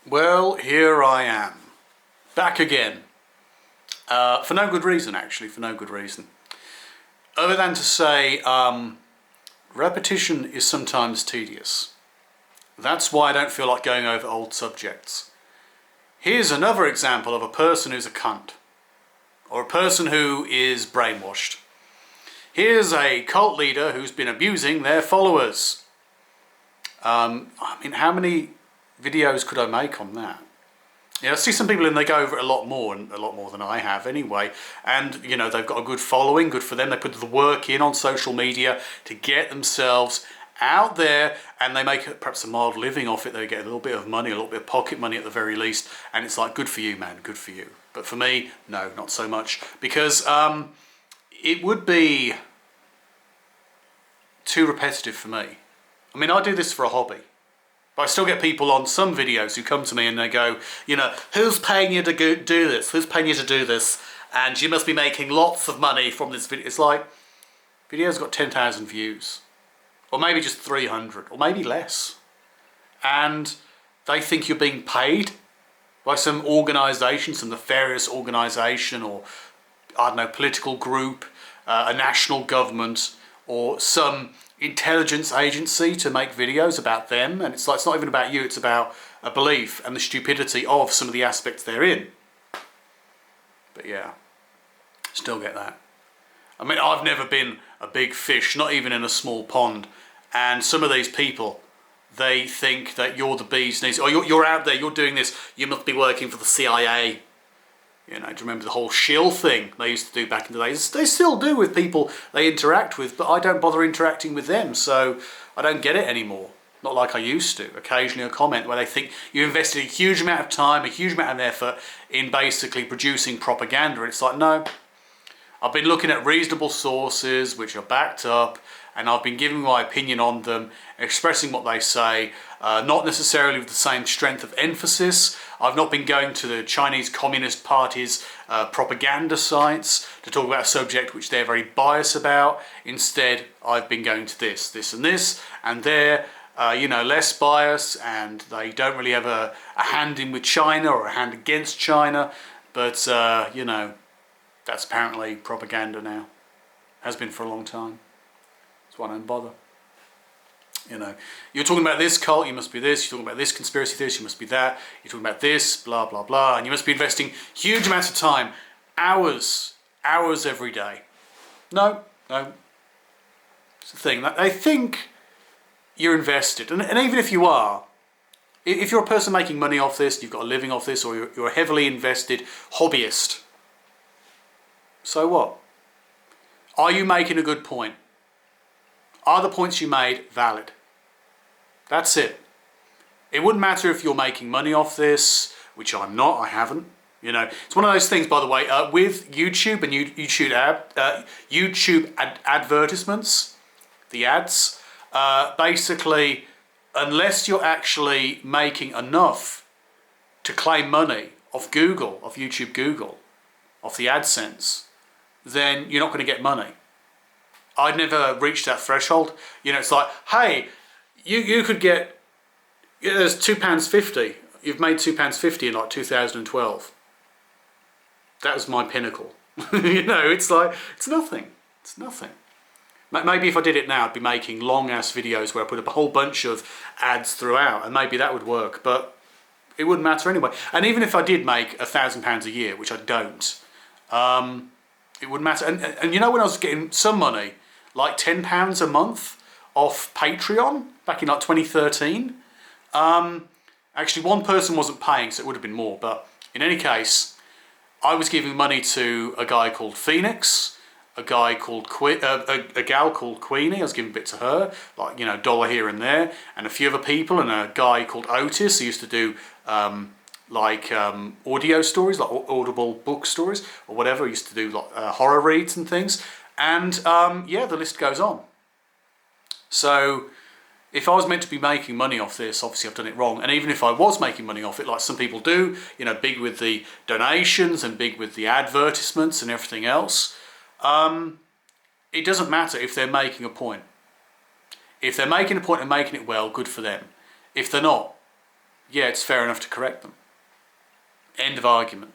Well, here I am, back again, for no good reason actually, for no good reason. Other than to say, repetition is sometimes tedious. That's why I don't feel like going over old subjects. Here's another example of a person who's a cunt, or a person who is brainwashed. Here's a cult leader who's been abusing their followers. I mean, how many videos could I make on that? I see some people and they go over it a lot more, and a lot more than I have anyway. And, you know, they've got a good following, good for them. They put the work in on social media to get themselves out there, and they make perhaps a mild living off it. They get a little bit of money, a little bit of pocket money at the very least. And it's like, good for you, man, good for you. But for me, no, not so much. Because it would be too repetitive for me. I mean, I do this for a hobby. But I still get people on some videos who come to me and they go, you know, who's paying you to do this? Who's paying you to do this? And you must be making lots of money from this video. It's like, video's got 10,000 views. Or maybe just 300, or maybe less. And they think you're being paid by some organisation, some nefarious organisation, or, I don't know, political group, a national government, or some intelligence agency to make videos about them. And it's like, it's not even about you, it's about a belief and the stupidity of some of the aspects they're in. But yeah, still get that. I mean, I've never been a big fish, not even in a small pond. And some of these people, they think that you're the bee's knees. Or you're out there, you're doing this, you must be working for the CIA. You know, do you remember the whole shill thing they used to do back in the days? They still do with people they interact with, but I don't bother interacting with them, so I don't get it anymore. Not like I used to. Occasionally a comment where they think you invested a huge amount of time, a huge amount of effort in basically producing propaganda. It's like, no, I've been looking at reasonable sources which are backed up, and I've been giving my opinion on them, expressing what they say, not necessarily with the same strength of emphasis. I've not been going to the Chinese Communist Party's propaganda sites to talk about a subject which they're very biased about. Instead, I've been going to this and they're you know, less bias, and they don't really have a hand in with China or a hand against China. But, you know, that's apparently propaganda now. Has been for a long time. That's why I don't bother. You know, you're talking about this cult, you must be this. You're talking about this conspiracy theorist, you must be that. You're talking about this, blah, blah, blah. And you must be investing huge amounts of time, hours every day. No. It's the thing. They think you're invested. And even if you are, if you're a person making money off this, you've got a living off this, or you're a heavily invested hobbyist, so what? Are you making a good point? Are the points you made valid? That's it. It wouldn't matter if you're making money off this, which I'm not, I haven't. You know, it's one of those things, by the way, with YouTube and YouTube advertisements, the ads, basically, unless you're actually making enough to claim money off Google, off YouTube Google, off the AdSense, then you're not going to get money. I'd never reached that threshold. You know, it's like, hey, you could get, there's £2.50. You've made £2.50 in like 2012. That was my pinnacle. You know, it's like, it's nothing. It's nothing. Maybe if I did it now, I'd be making long-ass videos where I put up a whole bunch of ads throughout, and maybe that would work, but it wouldn't matter anyway. And even if I did make £1,000 a year, which I don't, it wouldn't matter. And you know, when I was getting some money, like £10 a month off Patreon back in like 2013. Actually, one person wasn't paying, so it would have been more. But in any case, I was giving money to a guy called Phoenix, a gal called Queenie. I was giving a bit to her, like, you know, $1 here and there, and a few other people, and a guy called Otis who used to do audio stories, like audible book stories or whatever. He used to do like horror reads and things. And yeah, the list goes on. So if I was meant to be making money off this, obviously I've done it wrong. And even if I was making money off it, like some people do, you know, big with the donations and big with the advertisements and everything else, it doesn't matter if they're making a point. If they're making a point and making it well, good for them. If they're not, yeah, it's fair enough to correct them. End of argument.